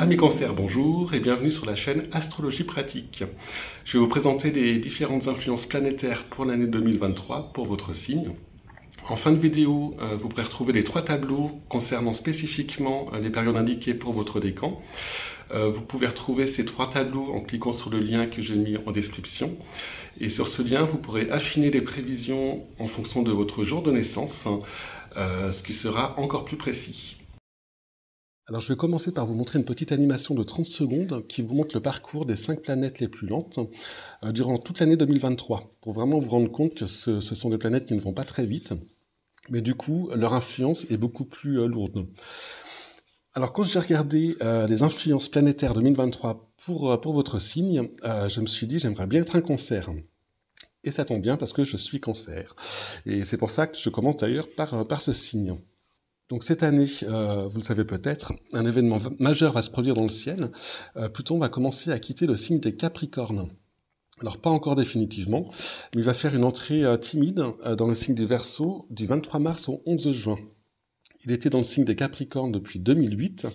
Amis Cancer, bonjour et bienvenue sur la chaîne Astrologie Pratique. Je vais vous présenter les différentes influences planétaires pour l'année 2023 pour votre signe. En fin de vidéo, vous pourrez retrouver les 3 tableaux concernant spécifiquement les périodes indiquées pour votre décan. Vous pouvez retrouver ces 3 tableaux en cliquant sur le lien que j'ai mis en description. Et sur ce lien, vous pourrez affiner les prévisions en fonction de votre jour de naissance, ce qui sera encore plus précis. Alors je vais commencer par vous montrer une petite animation de 30 secondes qui vous montre le parcours des 5 planètes les plus lentes durant toute l'année 2023, pour vraiment vous rendre compte que ce sont des planètes qui ne vont pas très vite, mais du coup leur influence est beaucoup plus lourde. Alors quand j'ai regardé les influences planétaires 2023 pour votre signe, je me suis dit j'aimerais bien être un Cancer. Et ça tombe bien parce que je suis Cancer. Et c'est pour ça que je commence d'ailleurs par ce signe. Donc cette année, vous le savez peut-être, un événement majeur va se produire dans le ciel. Pluton va commencer à quitter le signe des Capricornes. Alors pas encore définitivement, mais il va faire une entrée timide dans le signe des Verseaux du 23 mars au 11 juin. Il était dans le signe des Capricornes depuis 2008.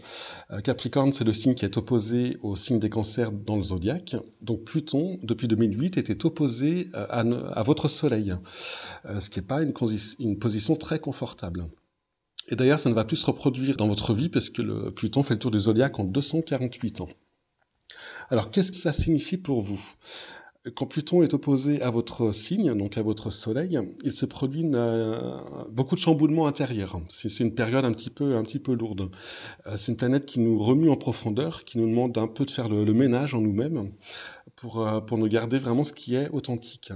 Capricorne, c'est le signe qui est opposé au signe des Cancers dans le zodiaque. Donc Pluton, depuis 2008, était opposé à votre Soleil, ce qui n'est pas une position très confortable. Et d'ailleurs, ça ne va plus se reproduire dans votre vie parce que le Pluton fait le tour du zodiaque en 248 ans. Alors, qu'est-ce que ça signifie pour vous ? Quand Pluton est opposé à votre signe, donc à votre Soleil, il se produit beaucoup de chamboulements intérieurs. C'est une période un petit peu lourde. C'est une planète qui nous remue en profondeur, qui nous demande un peu de faire le ménage en nous-mêmes pour nous garder vraiment ce qui est authentique.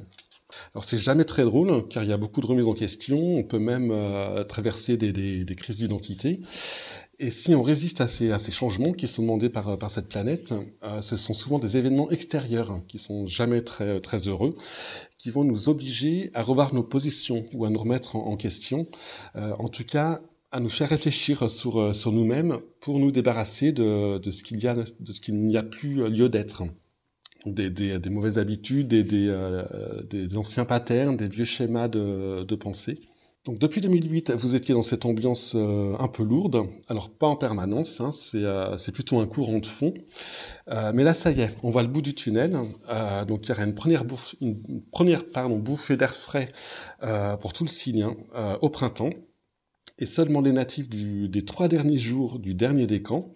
Alors c'est jamais très drôle, car il y a beaucoup de remises en question, on peut même traverser des crises d'identité. Et si on résiste à ces changements qui sont demandés par cette planète, ce sont souvent des événements extérieurs qui sont jamais très, très heureux, qui vont nous obliger à revoir nos positions ou à nous remettre en question, en tout cas à nous faire réfléchir sur nous-mêmes pour nous débarrasser de ce qu'il n'y a plus lieu d'être. Des mauvaises habitudes, des anciens patterns, des vieux schémas de pensée. Donc depuis 2008, vous étiez dans cette ambiance un peu lourde, alors pas en permanence, hein, c'est plutôt un courant de fond, mais là ça y est, on voit le bout du tunnel, donc il y aura une première bouffée d'air frais pour tout le signe au printemps. Et seulement les natifs des 3 derniers jours du dernier décan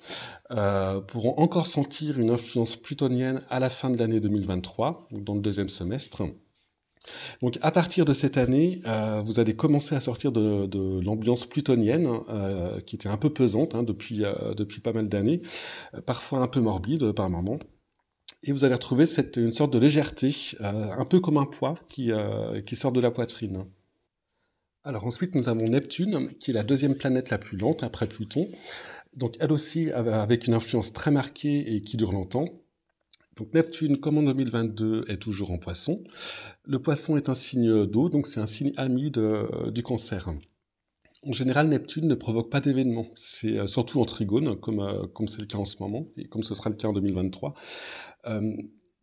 pourront encore sentir une influence plutonienne à la fin de l'année 2023, donc dans le 2e semestre. Donc à partir de cette année, vous allez commencer à sortir de l'ambiance plutonienne, qui était un peu pesante depuis pas mal d'années, parfois un peu morbide par moments. Et vous allez retrouver une sorte de légèreté, un peu comme un poids qui sort de la poitrine. Alors ensuite, nous avons Neptune, qui est la 2e planète la plus lente après Pluton. Donc elle aussi avec une influence très marquée et qui dure longtemps. Donc Neptune, comme en 2022, est toujours en Poisson. Le Poisson est un signe d'eau, donc c'est un signe ami du Cancer. En général, Neptune ne provoque pas d'événements. C'est surtout en trigone, comme c'est le cas en ce moment, et comme ce sera le cas en 2023.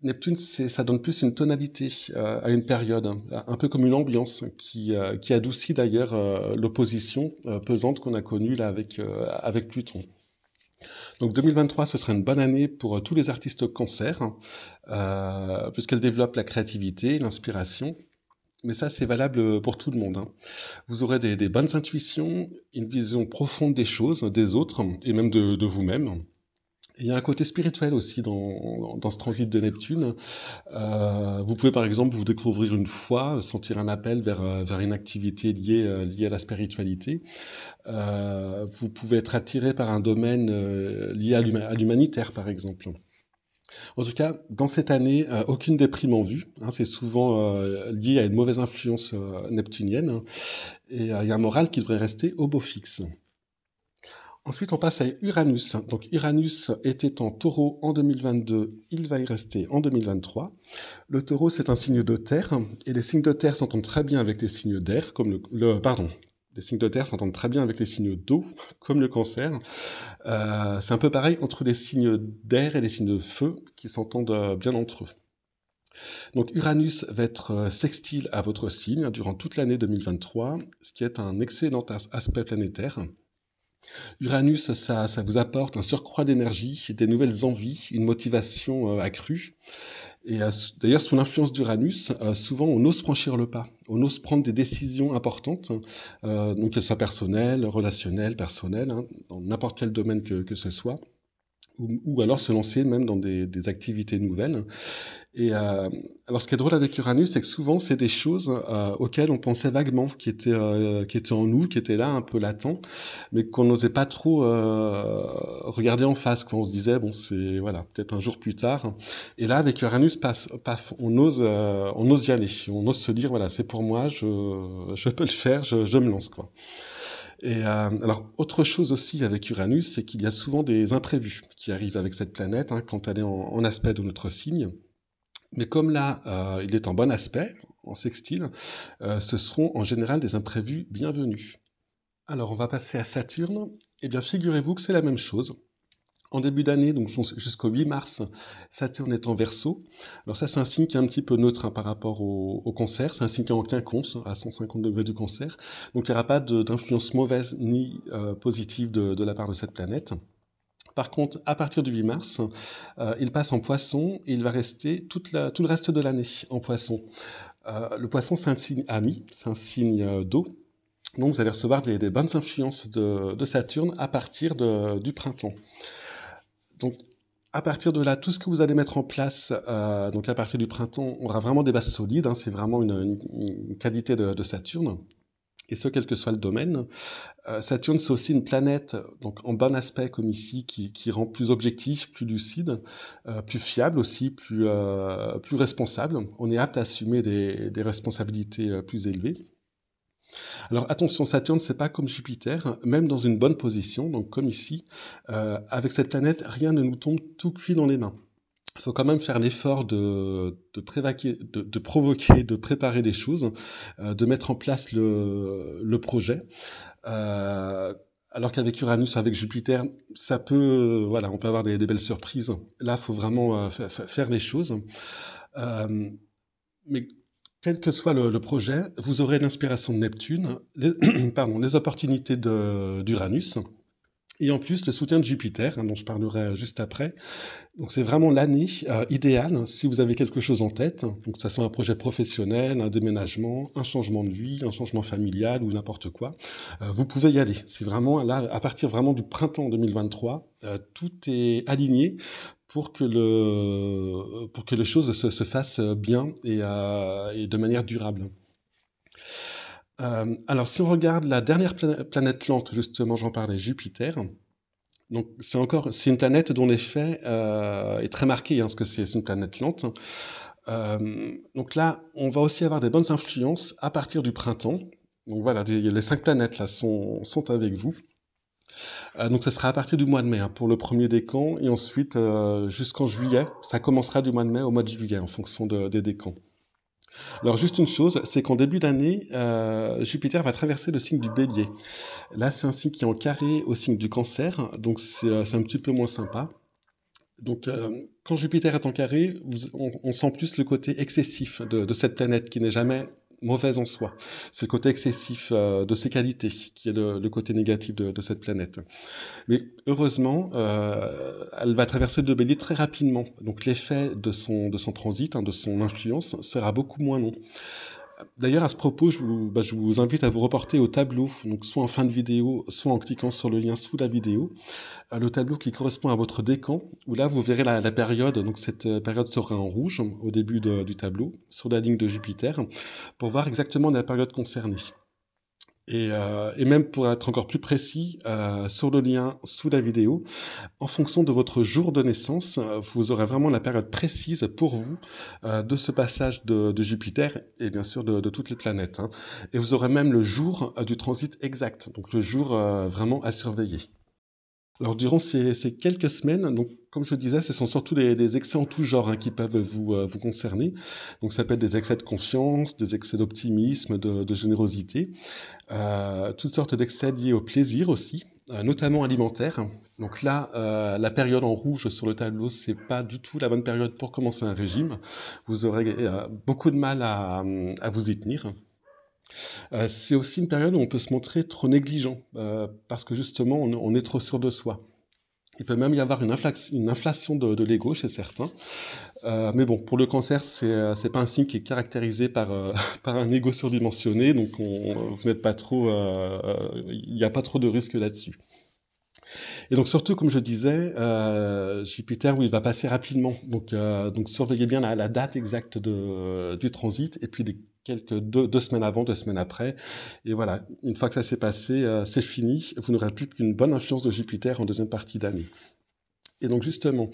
Neptune, ça donne plus une tonalité à une période, un peu comme une ambiance qui adoucit d'ailleurs l'opposition pesante qu'on a connue là avec Pluton. Donc 2023, ce sera une bonne année pour tous les artistes Cancer, puisqu'elle développe la créativité, l'inspiration. Mais ça, c'est valable pour tout le monde. Vous aurez des bonnes intuitions, une vision profonde des choses, des autres, et même de vous-même. Il y a un côté spirituel aussi dans ce transit de Neptune. Vous pouvez par exemple vous découvrir une foi, sentir un appel vers une activité liée à la spiritualité. Vous pouvez être attiré par un domaine lié à l'humanitaire par exemple. En tout cas, dans cette année, aucune déprime en vue. C'est souvent lié à une mauvaise influence neptunienne. Et il y a un moral qui devrait rester au beau fixe. Ensuite, on passe à Uranus. Donc, Uranus était en Taureau en 2022, il va y rester en 2023. Le Taureau, c'est un signe de terre, et les signes de terre s'entendent très bien avec les signes d'air, comme les signes de terre s'entendent très bien avec les signes d'eau, comme le Cancer. C'est un peu pareil entre les signes d'air et les signes de feu, qui s'entendent bien entre eux. Donc Uranus va être sextile à votre signe durant toute l'année 2023, ce qui est un excellent aspect planétaire. Uranus, ça vous apporte un surcroît d'énergie, des nouvelles envies, une motivation accrue. Et d'ailleurs, sous l'influence d'Uranus, souvent on ose franchir le pas, on ose prendre des décisions importantes, donc qu'elles soient personnelles, relationnelles, personnelles, hein, dans n'importe quel domaine que ce soit, ou alors se lancer même dans des activités nouvelles. Et alors, ce qui est drôle avec Uranus, c'est que souvent, c'est des choses auxquelles on pensait vaguement, qui étaient en nous, qui étaient là, un peu latents, mais qu'on n'osait pas trop regarder en face. Quand on se disait, bon, c'est voilà, peut-être un jour plus tard. Et là, avec Uranus, paf, on ose y aller, on ose se dire, voilà, c'est pour moi, je peux le faire, je me lance, quoi. Et alors, autre chose aussi avec Uranus, c'est qu'il y a souvent des imprévus qui arrivent avec cette planète, hein, quand elle est en aspect de notre signe. Mais comme là, il est en bon aspect, en sextile, ce seront en général des imprévus bienvenus. Alors, on va passer à Saturne. Eh bien, figurez-vous que c'est la même chose. En début d'année, donc jusqu'au 8 mars, Saturne est en Verseau. Alors ça, c'est un signe qui est un petit peu neutre, hein, par rapport au Cancer. C'est un signe qui est en quinconce, à 150 degrés du Cancer. Donc il n'y aura pas d'influence mauvaise ni positive de la part de cette planète. Par contre, à partir du 8 mars, il passe en Poisson et il va rester tout le reste de l'année en Poisson. Le Poisson, c'est un signe ami, c'est un signe d'eau. Donc vous allez recevoir des bonnes influences de Saturne à partir du printemps. Donc, à partir de là, tout ce que vous allez mettre en place, donc à partir du printemps, on aura vraiment des bases solides, hein, c'est vraiment une qualité de Saturne, et ce, quel que soit le domaine. Saturne, c'est aussi une planète, donc en bon aspect comme ici, qui rend plus objectif, plus lucide, plus fiable aussi, plus responsable. On est apte à assumer des responsabilités plus élevées. Alors attention, Saturne, c'est pas comme Jupiter, même dans une bonne position, donc comme ici, avec cette planète, rien ne nous tombe tout cuit dans les mains. Il faut quand même faire l'effort de provoquer, de préparer des choses, de mettre en place le projet. Alors qu'avec Uranus, avec Jupiter, ça peut, voilà, on peut avoir des belles surprises. Là, il faut vraiment faire les choses. Mais quel que soit le projet, vous aurez l'inspiration de Neptune, les opportunités d'Uranus, et en plus le soutien de Jupiter, hein, dont je parlerai juste après. Donc c'est vraiment l'année idéale si vous avez quelque chose en tête, donc ça soit un projet professionnel, un déménagement, un changement de vie, un changement familial ou n'importe quoi. Vous pouvez y aller. C'est vraiment là, à partir vraiment du printemps 2023, tout est aligné pour que les choses se fassent bien et de manière durable. Alors, si on regarde la dernière planète lente, justement, j'en parlais, Jupiter. Donc, c'est une planète dont l'effet est très marqué, hein, parce que c'est une planète lente. Donc là, on va aussi avoir des bonnes influences à partir du printemps. Donc voilà, les 5 planètes là sont avec vous. Donc, ça sera à partir du mois de mai, hein, pour le premier décan, et ensuite jusqu'en juillet. Ça commencera du mois de mai au mois de juillet, en fonction des décans. Alors juste une chose, c'est qu'en début d'année, Jupiter va traverser le signe du Bélier. Là, c'est un signe qui est en carré au signe du Cancer, donc c'est un petit peu moins sympa. Donc quand Jupiter est en carré, on sent plus le côté excessif de cette planète qui n'est jamais mauvaise en soi. C'est le côté excessif de ses qualités qui est le côté négatif de cette planète. Mais heureusement, elle va traverser le Bélier très rapidement. Donc l'effet de son transit, hein, de son influence, sera beaucoup moins long. D'ailleurs, à ce propos, je vous invite à vous reporter au tableau, donc soit en fin de vidéo, soit en cliquant sur le lien sous la vidéo, le tableau qui correspond à votre décan, où là, vous verrez la période, donc cette période sera en rouge au début du tableau, sur la ligne de Jupiter, pour voir exactement la période concernée. Et même pour être encore plus précis, sur le lien sous la vidéo, en fonction de votre jour de naissance, vous aurez vraiment la période précise pour vous de ce passage de Jupiter et bien sûr de toutes les planètes, hein. Et vous aurez même le jour du transit exact, donc le jour vraiment à surveiller. Alors durant ces quelques semaines, donc comme je disais, ce sont surtout des excès en tout genre, hein, qui peuvent vous concerner. Donc ça peut être des excès de confiance, des excès d'optimisme, de générosité, toutes sortes d'excès liés au plaisir aussi, notamment alimentaire. Donc là, la période en rouge sur le tableau, c'est pas du tout la bonne période pour commencer un régime. Vous aurez beaucoup de mal à vous y tenir. C'est aussi une période où on peut se montrer trop négligent, parce que justement, on est trop sûr de soi. Il peut même y avoir une inflation de l'ego chez certains. Mais bon, pour le cancer, c'est pas un signe qui est caractérisé par, par un ego surdimensionné, donc vous n'êtes pas trop, il n'y a pas trop de risque là-dessus. Et donc surtout, comme je disais, Jupiter, oui, il va passer rapidement. Donc surveillez bien la date exacte du transit, et puis quelques deux semaines avant, 2 semaines après. Et voilà, une fois que ça s'est passé, c'est fini. Vous n'aurez plus qu'une bonne influence de Jupiter en deuxième partie d'année. Et donc justement,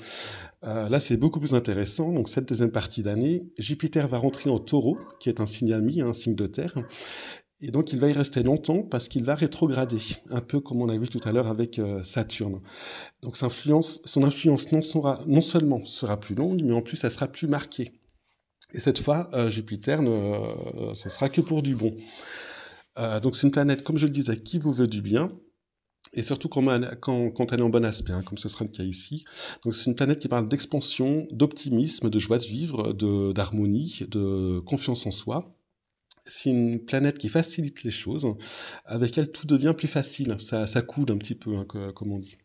là c'est beaucoup plus intéressant. Donc cette deuxième partie d'année, Jupiter va rentrer en Taureau, qui est un signe ami, un signe de terre. Et donc il va y rester longtemps parce qu'il va rétrograder, un peu comme on a vu tout à l'heure avec Saturne. Donc son influence non seulement sera plus longue, mais en plus elle sera plus marquée. Et cette fois, Jupiter, ce sera que pour du bon. Donc c'est une planète, comme je le disais, qui vous veut du bien, et surtout quand elle est en bon aspect, hein, comme ce sera le cas ici. Donc c'est une planète qui parle d'expansion, d'optimisme, de joie de vivre, d'harmonie, de confiance en soi. C'est une planète qui facilite les choses. Avec elle, tout devient plus facile. Ça coule un petit peu, hein, comme on dit.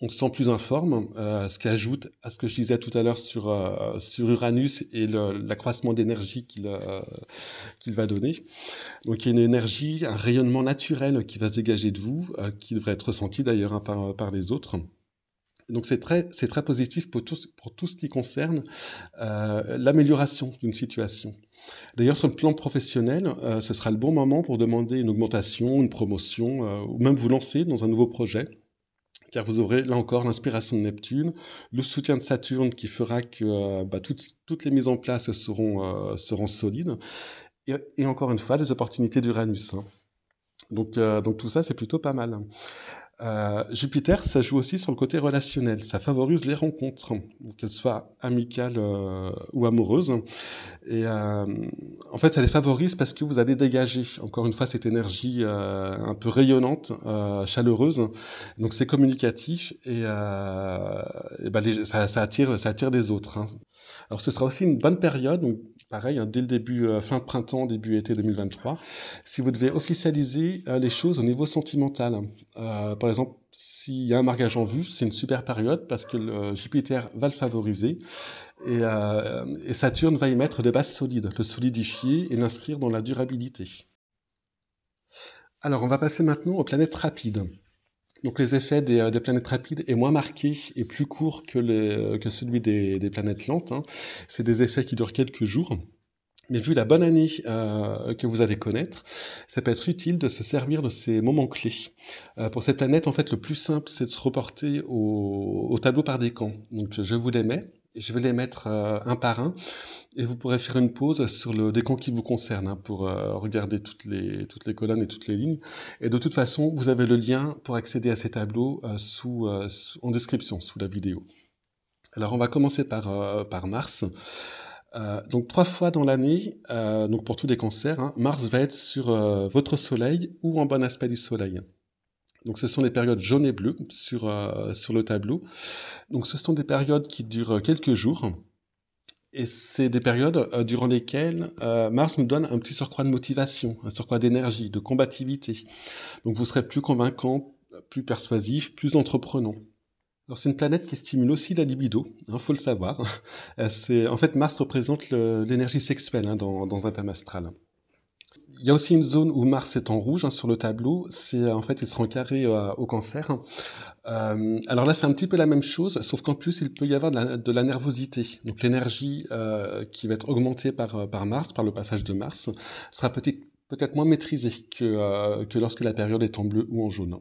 On se sent plus informe, ce qui ajoute à ce que je disais tout à l'heure sur Uranus et l'accroissement d'énergie qu'il va donner. Donc il y a une énergie, un rayonnement naturel qui va se dégager de vous, qui devrait être ressenti d'ailleurs, hein, par les autres. Donc c'est très positif pour tout ce qui concerne l'amélioration d'une situation. D'ailleurs, sur le plan professionnel, ce sera le bon moment pour demander une augmentation, une promotion, ou même vous lancer dans un nouveau projet, car vous aurez là encore l'inspiration de Neptune, le soutien de Saturne qui fera que toutes les mises en place seront solides, et encore une fois, des opportunités d'Uranus. Hein. Donc tout ça, c'est plutôt pas mal. Jupiter, ça joue aussi sur le côté relationnel. Ça favorise les rencontres, qu'elles soient amicales ou amoureuses. Et en fait, ça les favorise parce que vous allez dégager, encore une fois, cette énergie un peu rayonnante, chaleureuse. Donc c'est communicatif ça attire les autres. Hein. Alors ce sera aussi une bonne période, donc pareil, hein, dès le début, fin de printemps, début été 2023, si vous devez officialiser les choses au niveau sentimental. Par exemple, s'il y a un mariage en vue, c'est une super période parce que le Jupiter va le favoriser et Saturne va y mettre des bases solides, le solidifier et l'inscrire dans la durabilité. Alors, on va passer maintenant aux planètes rapides. Donc, les effets des planètes rapides est moins marqué et plus court que celui des planètes lentes. Hein. C'est des effets qui durent quelques jours. Mais vu la bonne année que vous allez connaître, ça peut être utile de se servir de ces moments clés. Pour ces planètes, en fait, le plus simple, c'est de se reporter au tableau par décan. Donc, je vous les mets, je vais les mettre un par un, et vous pourrez faire une pause sur le décan qui vous concerne, hein, pour regarder toutes les colonnes et toutes les lignes. Et de toute façon, vous avez le lien pour accéder à ces tableaux en description, sous la vidéo. Alors, on va commencer par Mars. Donc 3 fois dans l'année, donc pour tous les cancers, hein, Mars va être sur votre Soleil ou en bon aspect du Soleil. Donc ce sont des périodes jaunes et bleues sur le tableau. Donc ce sont des périodes qui durent quelques jours. Et c'est des périodes durant lesquelles Mars nous donne un petit surcroît de motivation, un surcroît d'énergie, de combativité. Donc vous serez plus convaincant, plus persuasif, plus entreprenant. Alors c'est une planète qui stimule aussi la libido, hein, faut le savoir. En fait, Mars représente l'énergie sexuelle, hein, dans un thème astral. Il y a aussi une zone où Mars est en rouge, hein, sur le tableau. En fait, il sera en carré au Cancer. Alors là, c'est un petit peu la même chose, sauf qu'en plus, il peut y avoir de la nervosité. Donc l'énergie qui va être augmentée par Mars, par le passage de Mars, sera peut-être moins maîtrisée que lorsque la période est en bleu ou en jaune.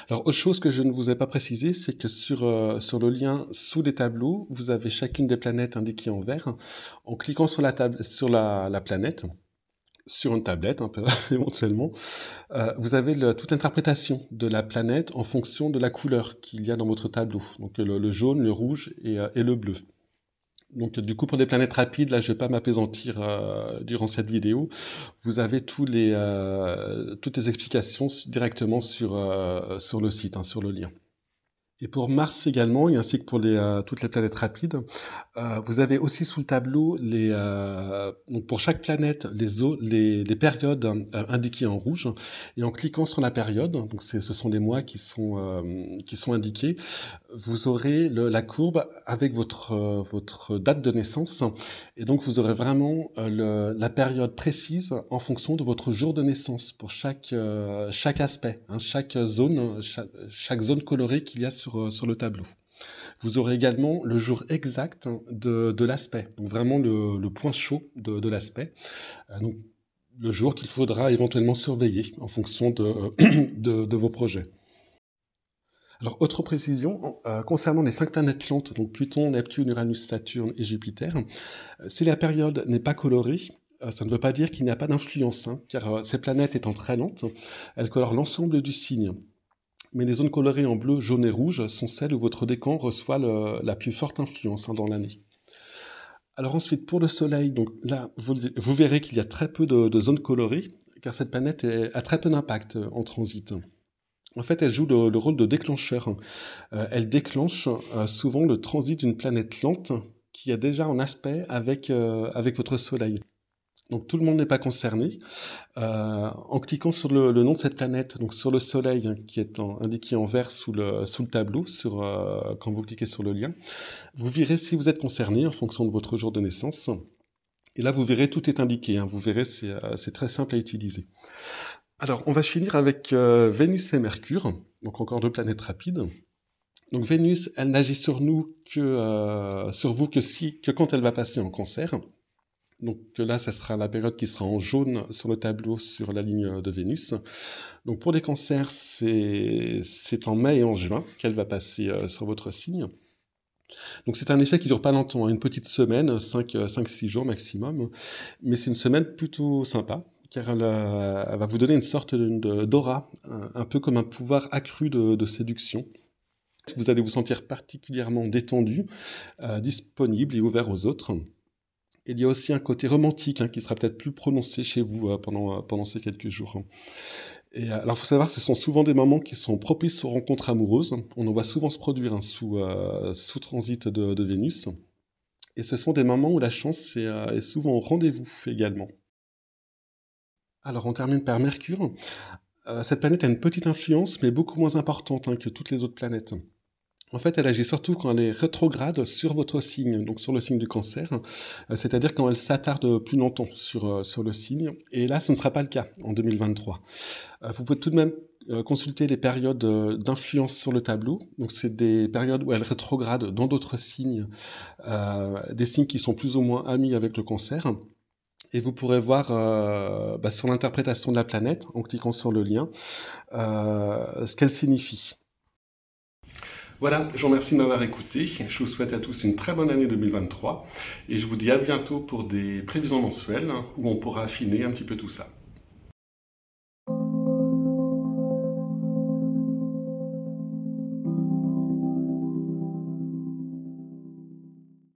Alors, autre chose que je ne vous ai pas précisé, c'est que sur le lien sous les tableaux, vous avez chacune des planètes indiquées en vert. En cliquant sur la planète, sur une tablette un peu éventuellement, vous avez toute l'interprétation de la planète en fonction de la couleur qu'il y a dans votre tableau. Donc le jaune, le rouge et le bleu. Donc du coup, pour des planètes rapides, là je vais pas m'apaisantir durant cette vidéo. Vous avez toutes les explications directement sur le site, hein, sur le lien. Et pour Mars également, et ainsi que pour toutes les planètes rapides, vous avez aussi sous le tableau donc pour chaque planète les périodes indiquées en rouge. Et en cliquant sur la période, donc ce sont des mois qui sont indiqués, vous aurez la courbe avec votre date de naissance. Et donc vous aurez vraiment la période précise en fonction de votre jour de naissance pour chaque aspect, hein, chaque zone colorée qu'il y a sur le tableau. Vous aurez également le jour exact de l'aspect, donc vraiment le point chaud de l'aspect, donc le jour qu'il faudra éventuellement surveiller en fonction de vos projets. Alors, autre précision, concernant les 5 planètes lentes, donc Pluton, Neptune, Uranus, Saturne et Jupiter, si la période n'est pas colorée, ça ne veut pas dire qu'il n'y a pas d'influence, hein, car ces planètes étant très lentes, elles colorent l'ensemble du signe. Mais les zones colorées en bleu, jaune et rouge sont celles où votre décan reçoit la plus forte influence, hein, dans l'année. Alors ensuite, pour le Soleil, donc là, vous verrez qu'il y a très peu de zones colorées, car cette planète a très peu d'impact en transit. En fait, elle joue le rôle de déclencheur. Elle déclenche souvent le transit d'une planète lente qui est déjà en aspect avec votre Soleil. Donc tout le monde n'est pas concerné. En cliquant sur le nom de cette planète, donc sur le Soleil, hein, qui est indiqué en vert sous le tableau, quand vous cliquez sur le lien, vous verrez si vous êtes concerné en fonction de votre jour de naissance. Et là, vous verrez, tout est indiqué. Hein, vous verrez, c'est très simple à utiliser. Alors, on va finir avec Vénus et Mercure, donc encore 2 planètes rapides. Donc Vénus, elle n'agit sur vous que quand elle va passer en Cancer. Donc là, ça sera la période qui sera en jaune sur le tableau sur la ligne de Vénus. Donc pour les cancers, c'est en mai et en juin qu'elle va passer sur votre signe. Donc c'est un effet qui dure pas longtemps, hein, une petite semaine, 5-6 jours maximum. Mais c'est une semaine plutôt sympa, car elle va vous donner une sorte d'aura, un peu comme un pouvoir accru de séduction. Vous allez vous sentir particulièrement détendu, disponible et ouvert aux autres. Il y a aussi un côté romantique, hein, qui sera peut-être plus prononcé chez vous pendant ces quelques jours. Et alors, il faut savoir que ce sont souvent des moments qui sont propices aux rencontres amoureuses. On en voit souvent se produire, hein, sous transit de Vénus. Et ce sont des moments où la chance est souvent au rendez-vous également. Alors, on termine par Mercure. Cette planète a une petite influence, mais beaucoup moins importante, hein, que toutes les autres planètes. En fait, elle agit surtout quand elle est rétrograde sur votre signe, donc sur le signe du Cancer, c'est-à-dire quand elle s'attarde plus longtemps sur le signe. Et là, ce ne sera pas le cas en 2023. Vous pouvez tout de même consulter les périodes d'influence sur le tableau. Donc, c'est des périodes où elle rétrograde dans d'autres signes, des signes qui sont plus ou moins amis avec le Cancer. Et vous pourrez voir sur l'interprétation de la planète, en cliquant sur le lien, ce qu'elle signifie. Voilà, je vous remercie de m'avoir écouté. Je vous souhaite à tous une très bonne année 2023 et je vous dis à bientôt pour des prévisions mensuelles où on pourra affiner un petit peu tout ça.